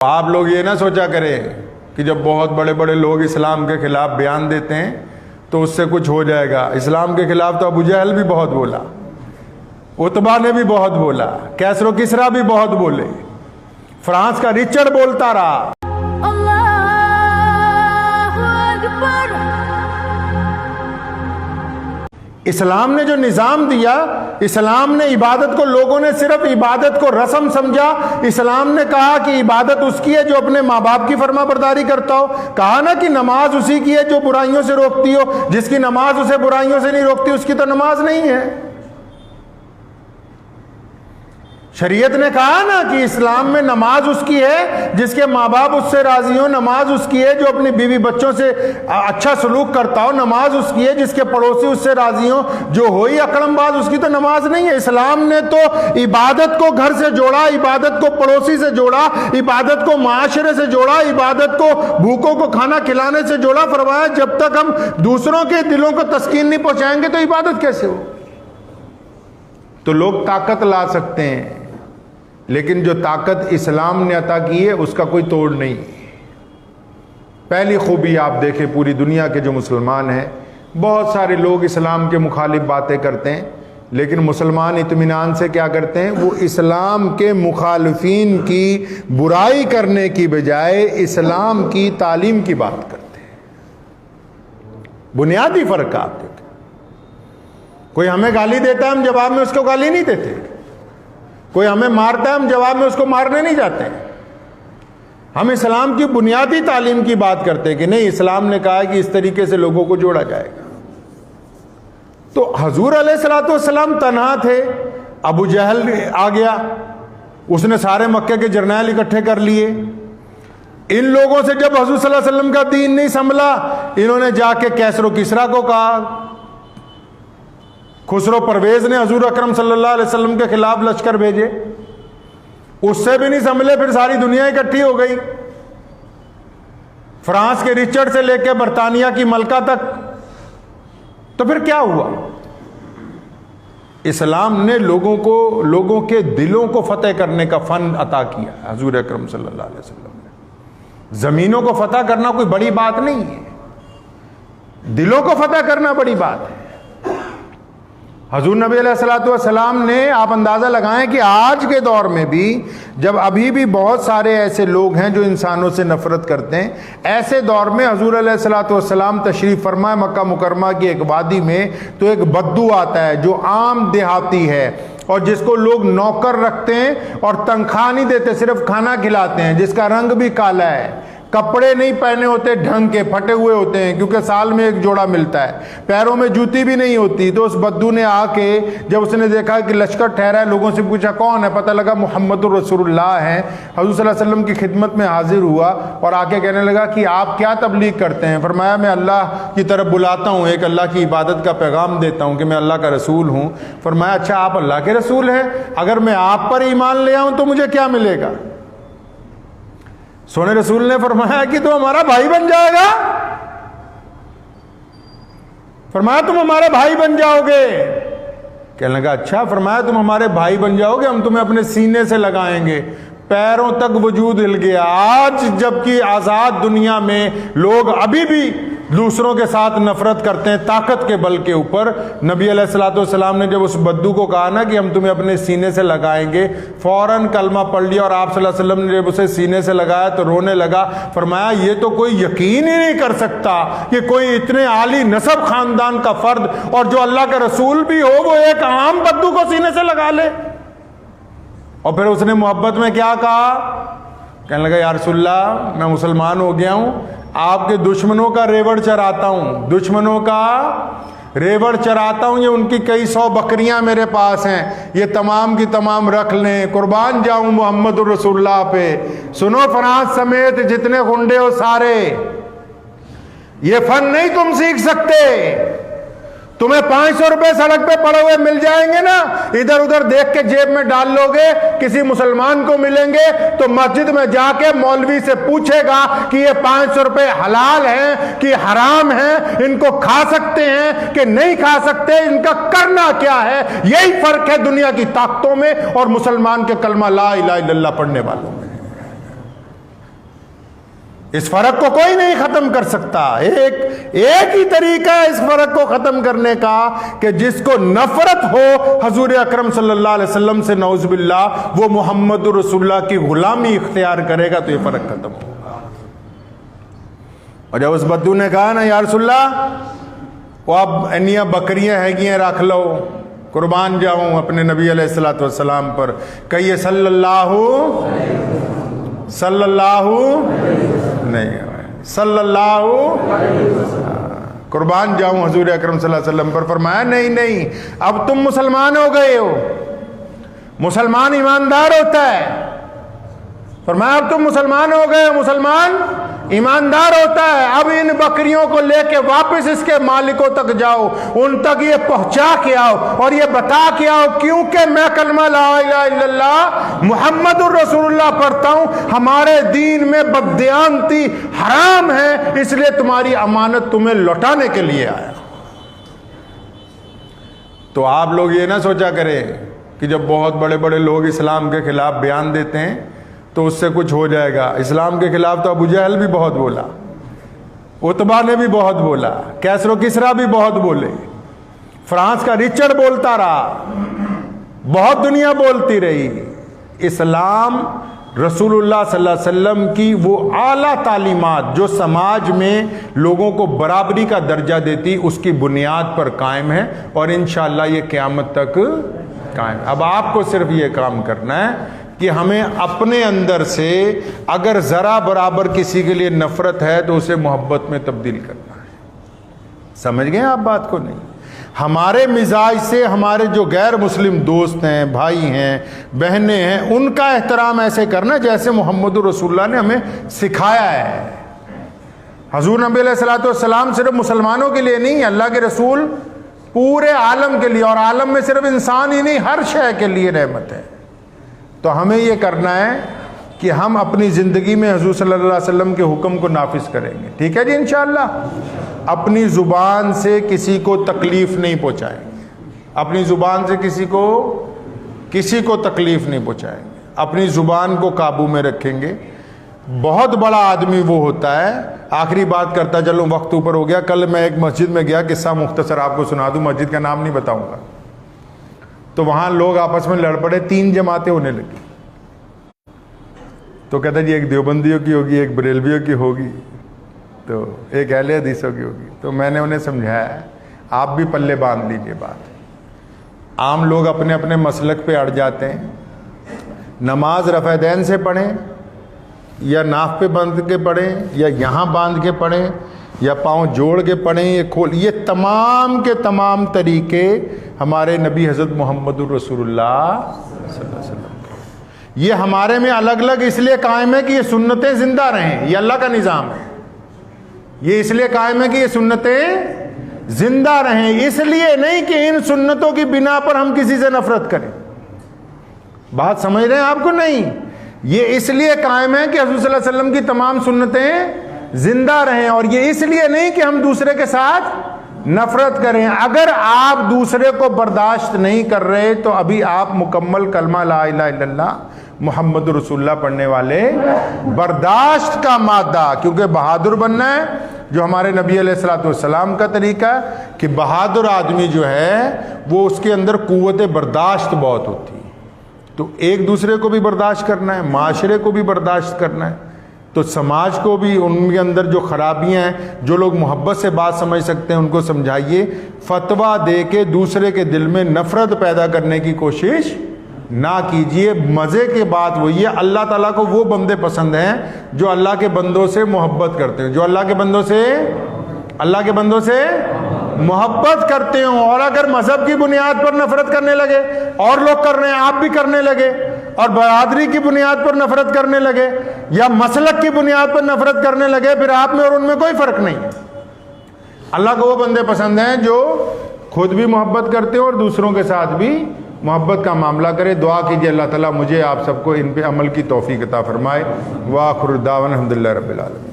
آپ لوگ یہ نہ سوچا کریں کہ جب بہت بڑے بڑے لوگ اسلام کے خلاف بیان دیتے ہیں تو اس سے کچھ ہو جائے گا۔ اسلام کے خلاف تو ابو جہل بھی بہت بولا، عتبہ نے بھی بہت بولا، کیسر و کسریٰ بھی بہت بولے، فرانس کا رچرڈ بولتا رہا۔ اسلام نے جو نظام دیا، اسلام نے عبادت کو، لوگوں نے صرف عبادت کو رسم سمجھا۔ اسلام نے کہا کہ عبادت اس کی ہے جو اپنے ماں باپ کی فرما برداری کرتا ہو، کہا نا کہ نماز اسی کی ہے جو برائیوں سے روکتی ہو، جس کی نماز اسے برائیوں سے نہیں روکتی اس کی تو نماز نہیں ہے۔ شریعت نے کہا نا کہ اسلام میں نماز اس کی ہے جس کے ماں باپ اس سے راضی ہوں، نماز اس کی ہے جو اپنی بیوی بچوں سے اچھا سلوک کرتا ہو، نماز اس کی ہے جس کے پڑوسی اس سے راضی ہوں، جو ہوئی اکڑم باز اس کی تو نماز نہیں ہے۔ اسلام نے تو عبادت کو گھر سے جوڑا، عبادت کو پڑوسی سے جوڑا، عبادت کو معاشرے سے جوڑا، عبادت کو بھوکوں کو کھانا کھلانے سے جوڑا۔ فرمایا جب تک ہم دوسروں کے دلوں کو تسکین نہیں پہنچائیں گے تو عبادت کیسے ہو؟ تو لوگ طاقت لا سکتے ہیں لیکن جو طاقت اسلام نے عطا کی ہے اس کا کوئی توڑ نہیں۔ پہلی خوبی آپ دیکھیں پوری دنیا کے جو مسلمان ہیں، بہت سارے لوگ اسلام کے مخالف باتیں کرتے ہیں لیکن مسلمان اطمینان سے کیا کرتے ہیں؟ وہ اسلام کے مخالفین کی برائی کرنے کی بجائے اسلام کی تعلیم کی بات کرتے ہیں۔ بنیادی فرق آپ دیکھیں، کوئی ہمیں گالی دیتا ہے ہم جواب میں اس کو گالی نہیں دیتے، کوئی ہمیں مارتا ہے ہم جواب میں اس کو مارنے نہیں جاتے ہیں۔ ہم اسلام کی بنیادی تعلیم کی بات کرتے ہیں کہ نہیں، اسلام نے کہا کہ اس طریقے سے لوگوں کو جوڑا جائے گا۔ تو حضور علیہ الصلوۃ والسلام تنہا تھے، ابو جہل آ گیا، اس نے سارے مکے کے جرنیل اکٹھے کر لیے۔ ان لوگوں سے جب حضور صلی اللہ علیہ وسلم کا دین نہیں سنبھلا، انہوں نے جا کے کیسر و کسریٰ کو کہا۔ خسرو پرویز نے حضور اکرم صلی اللہ علیہ وسلم کے خلاف لشکر بھیجے، اس سے بھی نہیں سنبھلے، پھر ساری دنیا اکٹھی ہو گئی، فرانس کے رچرڈ سے لے کے برطانیہ کی ملکہ تک۔ تو پھر کیا ہوا؟ اسلام نے لوگوں کے دلوں کو فتح کرنے کا فن عطا کیا حضور اکرم صلی اللہ علیہ وسلم نے۔ زمینوں کو فتح کرنا کوئی بڑی بات نہیں ہے، دلوں کو فتح کرنا بڑی بات ہے۔ حضور نبی علیہ الصلوۃ والسلام نے، آپ اندازہ لگائیں کہ آج کے دور میں بھی جب ابھی بھی بہت سارے ایسے لوگ ہیں جو انسانوں سے نفرت کرتے ہیں، ایسے دور میں حضور علیہ الصلوۃ والسلام تشریف فرمائے مکہ مکرمہ کی ایک وادی میں، تو ایک بدو آتا ہے جو عام دیہاتی ہے اور جس کو لوگ نوکر رکھتے ہیں اور تنخواہ نہیں دیتے، صرف کھانا کھلاتے ہیں، جس کا رنگ بھی کالا ہے، کپڑے نہیں پہنے ہوتے ڈھنگ کے، پھٹے ہوئے ہوتے ہیں کیونکہ سال میں ایک جوڑا ملتا ہے، پیروں میں جوتی بھی نہیں ہوتی۔ تو اس بدو نے آ کے جب اس نے دیکھا کہ لشکر ٹھہرا ہے، لوگوں سے پوچھا کون ہے، پتہ لگا محمد الرسول اللہ ہیں، حضور صلی اللہ علیہ وسلم کی خدمت میں حاضر ہوا اور آ کے کہنے لگا کہ آپ کیا تبلیغ کرتے ہیں؟ فرمایا میں اللہ کی طرف بلاتا ہوں، ایک اللہ کی عبادت کا پیغام دیتا ہوں کہ میں اللہ کا رسول ہوں۔ فرمایا اچھا آپ اللہ کے رسول ہیں، اگر میں آپ پر ایمان لے آؤں تو مجھے کیا ملے گا؟ سونے رسول نے فرمایا کہ تم ہمارا بھائی بن جائے گا۔ فرمایا تم ہمارے بھائی بن جاؤ گے۔ کہنے لگا اچھا، فرمایا تم ہمارے بھائی بن جاؤ گے، ہم تمہیں اپنے سینے سے لگائیں گے۔ پیروں تک وجود ہل گیا۔ آج جبکہ آزاد دنیا میں لوگ ابھی بھی دوسروں کے ساتھ نفرت کرتے ہیں طاقت کے بل کے اوپر، نبی علیہ الصلوۃ والسلام نے جب اس بدو کو کہا نا کہ ہم تمہیں اپنے سینے سے لگائیں گے، فوراً کلمہ پڑھ لیا، اور آپ صلی اللہ علیہ وسلم نے جب اسے سینے سے لگایا تو رونے لگا۔ فرمایا یہ تو کوئی یقین ہی نہیں کر سکتا کہ کوئی اتنے عالی نسب خاندان کا فرد اور جو اللہ کا رسول بھی ہو وہ ایک عام بدو کو سینے سے لگا لے۔ اور پھر اس نے محبت میں کیا کہا؟ کہنے لگا یا رسول اللہ میں مسلمان ہو گیا ہوں، آپ کے دشمنوں کا ریوڑ چراتا ہوں، دشمنوں کا ریوڑ چراتا ہوں، یہ ان کی کئی سو بکریاں میرے پاس ہیں، یہ تمام کی تمام رکھ لیں، قربان جاؤں محمد الرسول اللہ پہ۔ سنو فرانس سمیت جتنے گنڈے ہو سارے، یہ فن نہیں تم سیکھ سکتے۔ تمہیں 500 روپے سڑک پہ پڑے ہوئے مل جائیں گے نا، ادھر ادھر دیکھ کے جیب میں ڈال لو گے، کسی مسلمان کو ملیں گے تو مسجد میں جا کے مولوی سے پوچھے گا کہ یہ 500 روپے حلال ہیں کہ حرام ہیں، ان کو کھا سکتے ہیں کہ نہیں کھا سکتے، ان کا کرنا کیا ہے۔ یہی فرق ہے دنیا کی طاقتوں میں اور مسلمان کے کلمہ لا الہ الا اللہ پڑھنے والوں میں۔ اس فرق کو کوئی نہیں ختم کر سکتا. ایک ہی طریقہ ہے اس فرق کو ختم کرنے کا کہ جس کو نفرت ہو حضور اکرم صلی اللہ علیہ وسلم سے نعوذ باللہ، وہ محمد رسول اللہ کی غلامی اختیار کرے گا تو یہ فرق ختم ہوگا. اور جب اس بدو نے کہا نا یا رسول اللہ وہ اب انیاں بکریاں ہیں رکھ لو، قربان جاؤں اپنے نبی علیہ الصلوۃ والسلام پر، کہیے صلی اللہ قربان جاؤں حضور اکرم صلی اللہ علیہ وسلم پر. فرمایا نہیں، اب تم مسلمان ہو گئے ہو. مسلمان ایماندار ہوتا ہے. فرمایا اب تم مسلمان ہو گئے ہو، مسلمان ایماندار ہوتا ہے. اب ان بکریوں کو لے کے واپس اس کے مالکوں تک جاؤ، ان تک یہ پہنچا کے آؤ اور یہ بتا کے آؤ کیونکہ میں کلمہ لا الہ الا اللہ محمد الرسول اللہ پڑھتا ہوں، ہمارے دین میں بددیانتی حرام ہے، اس لیے تمہاری امانت تمہیں لوٹانے کے لیے آیا. تو آپ لوگ یہ نہ سوچا کریں کہ جب بہت بڑے بڑے لوگ اسلام کے خلاف بیان دیتے ہیں تو اس سے کچھ ہو جائے گا. اسلام کے خلاف تو ابو جہل بھی بہت بولا، عتبہ نے بھی بہت بولا، کیسر و کسریٰ بھی بہت بولے، فرانس کا رچرڈ بولتا رہا، بہت دنیا بولتی رہی. اسلام رسول اللہ صلی اللہ علیہ وسلم کی وہ اعلیٰ تعلیمات جو سماج میں لوگوں کو برابری کا درجہ دیتی، اس کی بنیاد پر قائم ہے اور انشاءاللہ یہ قیامت تک قائم. اب آپ کو صرف یہ کام کرنا ہے کہ ہمیں اپنے اندر سے اگر ذرا برابر کسی کے لیے نفرت ہے تو اسے محبت میں تبدیل کرنا ہے. سمجھ گئے آپ بات کو؟ نہیں. ہمارے مزاج سے ہمارے جو غیر مسلم دوست ہیں، بھائی ہیں، بہنیں ہیں، ان کا احترام ایسے کرنا جیسے محمد رسول اللہ نے ہمیں سکھایا ہے. حضور نبی علیہ الصلوۃ والسلام صرف مسلمانوں کے لیے نہیں، اللہ کے رسول پورے عالم کے لیے، اور عالم میں صرف انسان ہی نہیں ہر شے کے لیے رحمت ہے. تو ہمیں یہ کرنا ہے کہ ہم اپنی زندگی میں حضور صلی اللہ علیہ وسلم کے حکم کو نافذ کریں گے. ٹھیک ہے جی انشاءاللہ. اپنی زبان سے کسی کو تکلیف نہیں پہنچائیں گے. اپنی زبان سے کسی کو تکلیف نہیں پہنچائیں گے. اپنی زبان کو قابو میں رکھیں گے. بہت بڑا آدمی وہ ہوتا ہے. آخری بات کرتا چلوں، وقت اوپر ہو گیا. کل میں ایک مسجد میں گیا، قصہ مختصر آپ کو سنا دوں، مسجد کا نام نہیں بتاؤں گا. تو وہاں لوگ آپس میں لڑ پڑے، 3 جماعتیں ہونے لگی. تو کہتا جی ایک دیوبندیوں کی ہوگی، ایک بریلویوں کی ہوگی، تو ایک اہل حدیثوں کی ہوگی. تو میں نے انہیں سمجھایا آپ بھی پلے باندھ لیجیے بات. عام لوگ اپنے اپنے مسلک پہ اڑ جاتے ہیں. نماز رفع دین سے پڑھیں یا ناف پہ باندھ کے پڑھیں یا یہاں باندھ کے پڑھیں یا پاؤں جوڑ کے پڑھیں یا کھول، یہ تمام کے تمام طریقے ہمارے نبی حضرت محمد الرسول اللہ صلی اللہ علیہ وسلم کے. یہ ہمارے میں الگ الگ اس لیے قائم ہے کہ یہ سنتیں زندہ رہیں. یہ اللہ کا نظام ہے. یہ اس لیے قائم ہے کہ یہ سنتیں زندہ رہیں، اس لیے نہیں کہ ان سنتوں کی بنا پر ہم کسی سے نفرت کریں. بات سمجھ رہے ہیں آپ کو؟ نہیں. یہ اس لیے قائم ہے کہ حضور صلی اللہ علیہ وسلم کی تمام سنتیں زندہ رہیں، اور یہ اس لیے نہیں کہ ہم دوسرے کے ساتھ نفرت کریں. اگر آپ دوسرے کو برداشت نہیں کر رہے تو ابھی آپ مکمل کلمہ لا الہ الا اللہ محمد رسول اللہ پڑھنے والے. برداشت کا مادہ، کیونکہ بہادر بننا ہے جو ہمارے نبی علیہ الصلوۃ والسلام کا طریقہ ہے کہ بہادر آدمی جو ہے وہ اس کے اندر قوت برداشت بہت ہوتی ہے. تو ایک دوسرے کو بھی برداشت کرنا ہے، معاشرے کو بھی برداشت کرنا ہے. تو سماج کو بھی ان کے اندر جو خرابیاں ہیں، جو لوگ محبت سے بات سمجھ سکتے ہیں ان کو سمجھائیے. فتویٰ دے کے دوسرے کے دل میں نفرت پیدا کرنے کی کوشش نہ کیجیے. مزے کی بات وہی ہے، اللہ تعالیٰ کو وہ بندے پسند ہیں جو اللہ کے بندوں سے محبت کرتے ہیں، جو اللہ کے بندوں سے محبت کرتے ہوں. اور اگر مذہب کی بنیاد پر نفرت کرنے لگے، اور لوگ کر رہے ہیں آپ بھی کرنے لگے، اور برادری کی بنیاد پر نفرت کرنے لگے یا مسلک کی بنیاد پر نفرت کرنے لگے، پھر آپ میں اور ان میں کوئی فرق نہیں ہے. اللہ کو وہ بندے پسند ہیں جو خود بھی محبت کرتے ہیں اور دوسروں کے ساتھ بھی محبت کا معاملہ کرے. دعا کیجیے اللہ تعالیٰ مجھے آپ سب کو ان پہ عمل کی توفیق عطا فرمائے. وآخر دعوانا الحمدللہ رب العالمین.